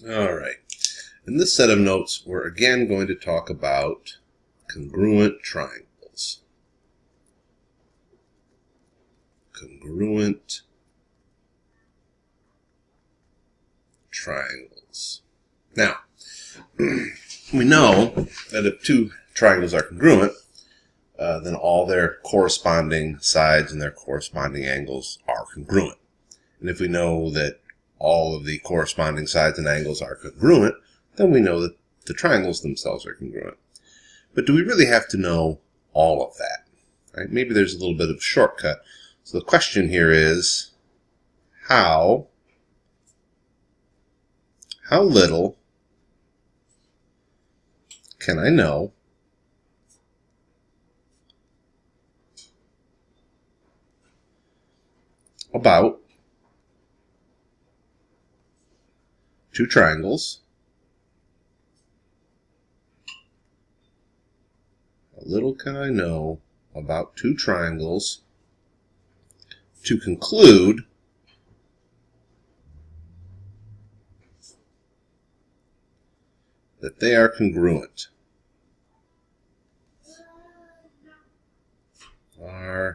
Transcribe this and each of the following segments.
All right. In this set of notes, we're again going to talk about congruent triangles. Congruent triangles. Now, we know that if two triangles are congruent, then all their corresponding sides and their corresponding angles are congruent. And if we know that all of the corresponding sides and angles are congruent, then we know that the triangles themselves are congruent. But do we really have to know all of that? Right? Maybe there's a little bit of a shortcut. So the question here is, how little can I know about two triangles? How little can I know about two triangles to conclude that they are congruent? All right.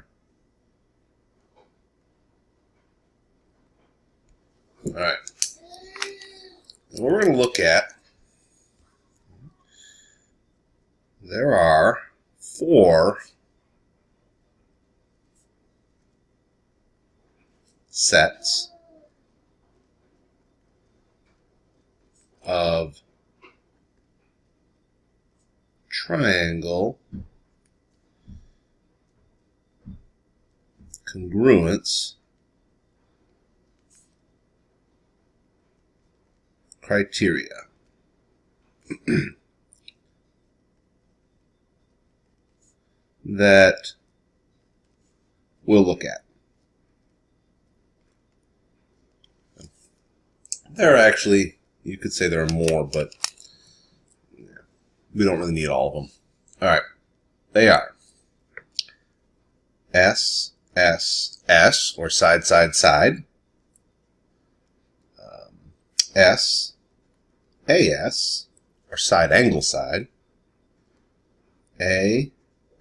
What we're going to look at, there are 4 sets of triangle congruence criteria. That we'll look at. There are actually, you could say there are more, but we don't really need all of them. All right. They are S, S, S, or side, side, side. S, AS, or side, angle, side. A,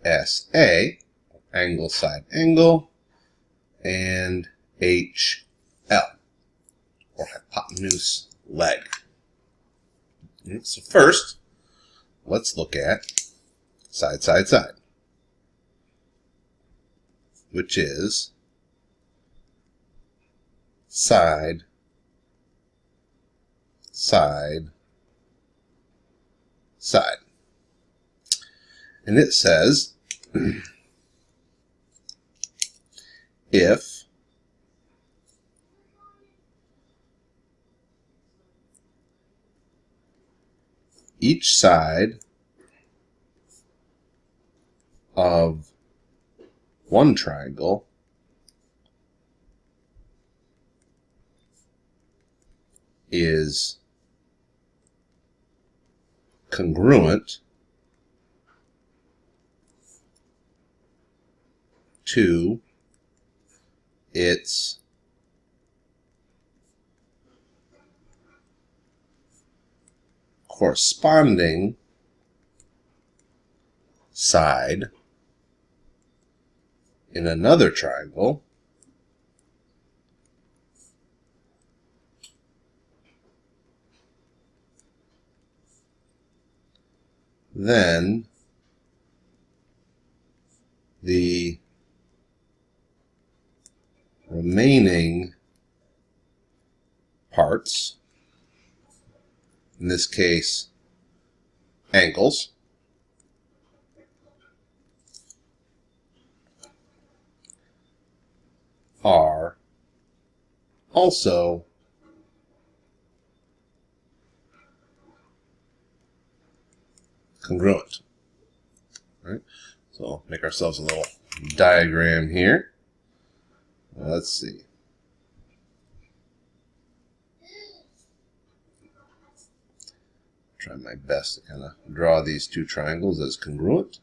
S, A, angle, side, angle. And H, L, or hypotenuse, leg. So first, let's look at side, side, side, which is side, side, side. And it says, if each side of one triangle is congruent to its corresponding side in another triangle, then the remaining parts, in this case angles, are also congruent. All right? So make ourselves a little diagram here. Let's see. Try my best to kind of draw these two triangles as congruent.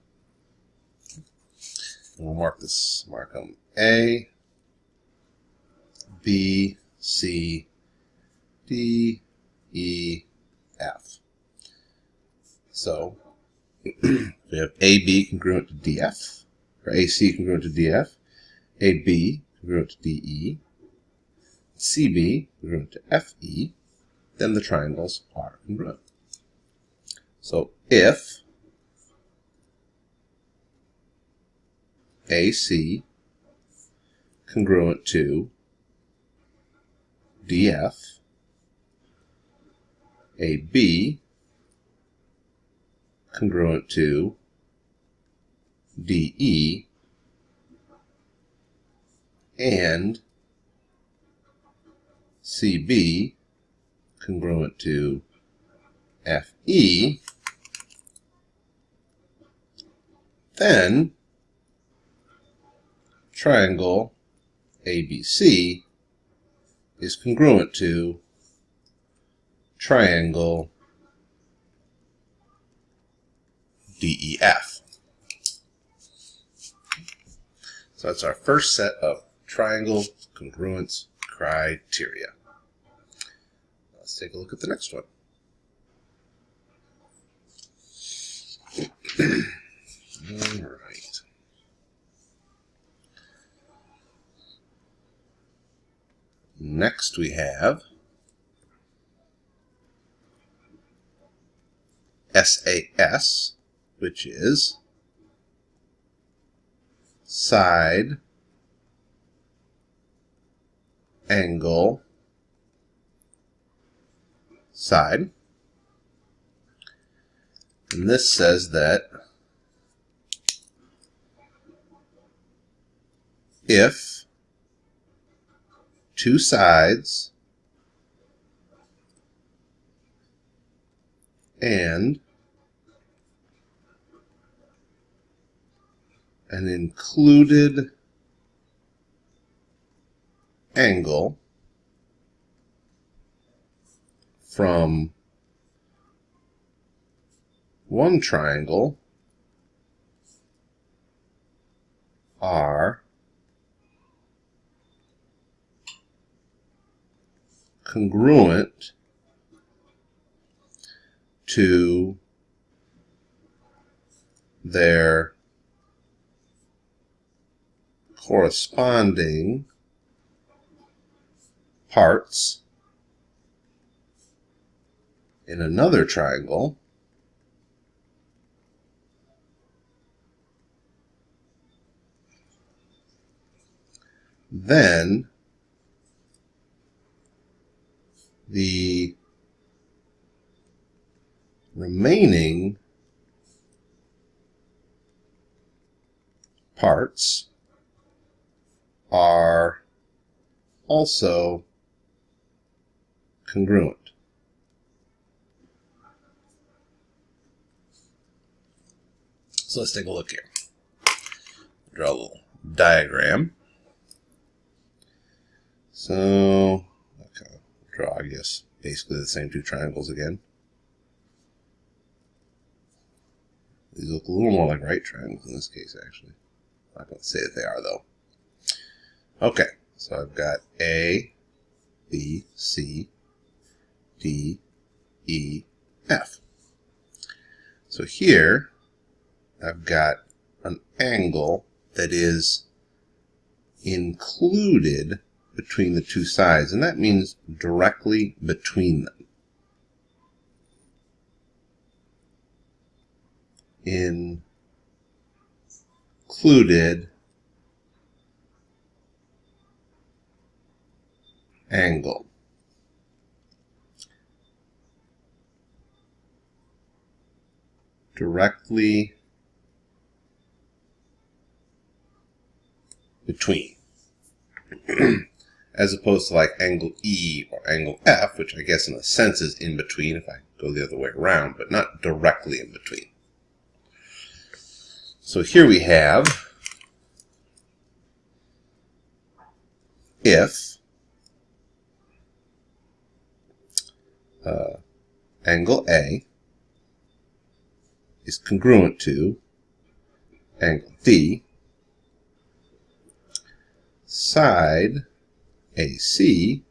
And we'll mark them A, B, C, D, So we have AB congruent to DF, or AC congruent to DF, AB congruent to DE, CB congruent to FE, then the triangles are congruent. So if AC congruent to DF, AB congruent to DE, and CB congruent to FE, then triangle ABC is congruent to triangle DEF. So that's our first set of triangle congruence criteria. Let's take a look at the next one. All right. Next we have SAS, which is side angle side. And this says that if two sides and an included angle from one triangle are congruent to their corresponding parts in another triangle, then the remaining parts are also congruent. So let's take a look here. Draw a little diagram. So, okay, draw, I guess, basically the same two triangles again. These look a little more like right triangles in this case, actually. I'm not going to say that they are, though. Okay, so I've got A, B, C, D, E, F. So here, I've got an angle that is included between the two sides, and that means directly between them. Included angle. Directly between. As opposed to like angle E or angle F, which I guess in a sense is in between if I go the other way around, but not directly in between. So here we have if angle A is congruent to angle D, side AC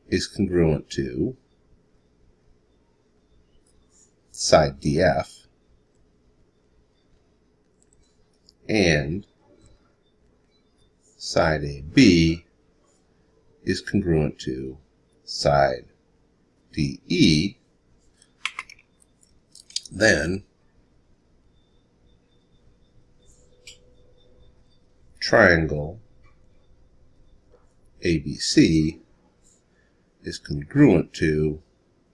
is congruent to side DF and side AB is congruent to side DE, then triangle ABC is congruent to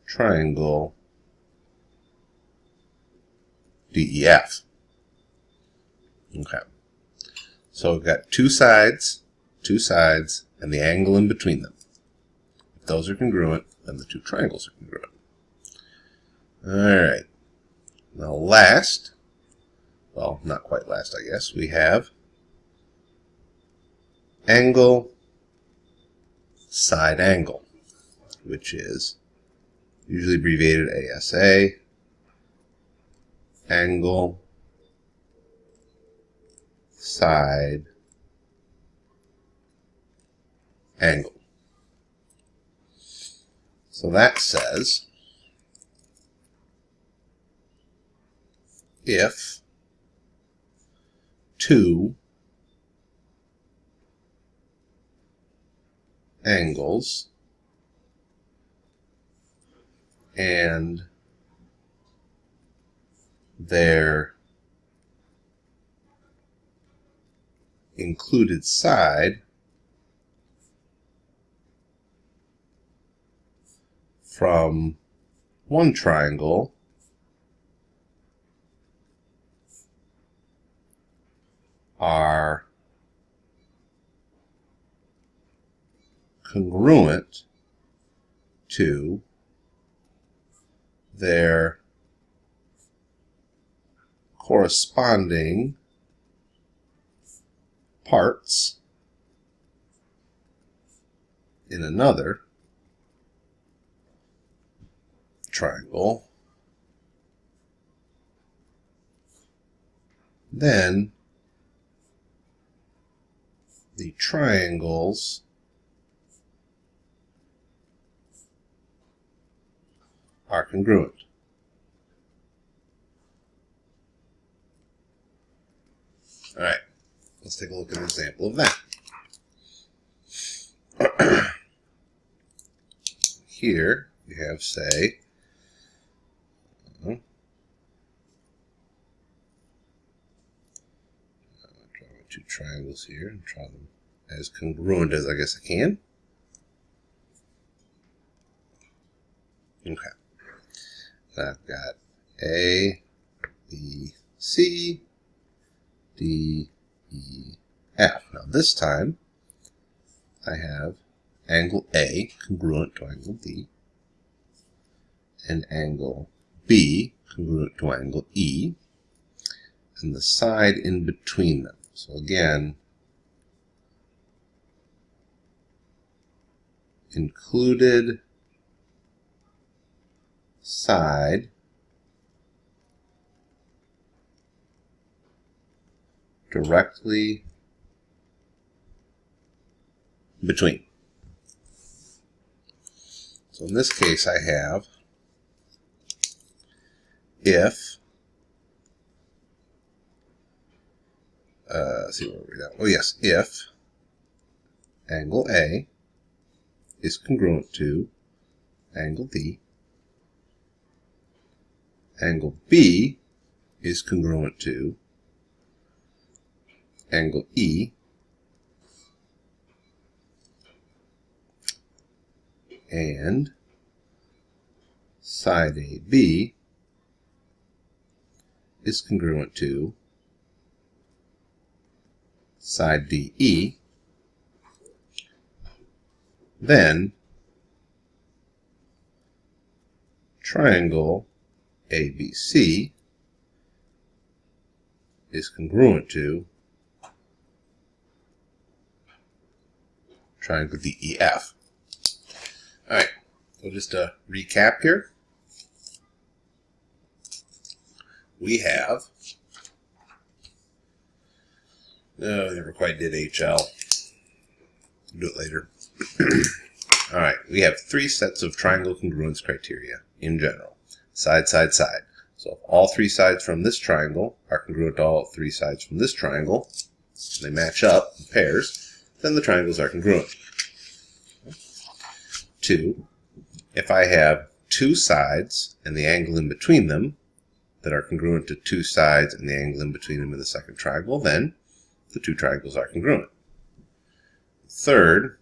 triangle DEF. Okay. So we've got two sides, and the angle in between them. If those are congruent, then the two triangles are congruent. Alright. Now last, well, not quite last, I guess, we have angle side angle, which is usually abbreviated ASA, angle side angle. So that says if two angles and their included side from one triangle are congruent to their corresponding parts in another triangle, then the triangles are congruent. All right, let's take a look at an example of that. Here we have, say, draw my two triangles here and draw them as congruent as I guess I can. Okay. I've got A, B, C, D, E, F. Now this time I have angle A congruent to angle D and angle B congruent to angle E and the side in between them. So again, included side directly between. So in this case I have if let's see where we're at. Oh yes, if angle A is congruent to angle D, angle B is congruent to angle E, and side AB is congruent to side DE, then triangle ABC is congruent to triangle DEF. Alright, so just to recap here, we have, no, I never quite did HL. Do it later. Alright, we have three sets of triangle congruence criteria in general. Side, side, side. So if all three sides from this triangle are congruent to all three sides from this triangle, they match up in pairs, then the triangles are congruent. 2. If I have two sides and the angle in between them that are congruent to two sides and the angle in between them in the second triangle, then the two triangles are congruent. 3rd,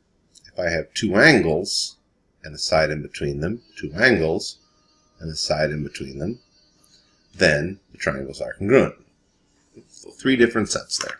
if I have two angles and a side in between them, two angles and a side in between them, then the triangles are congruent. So 3 different sets there.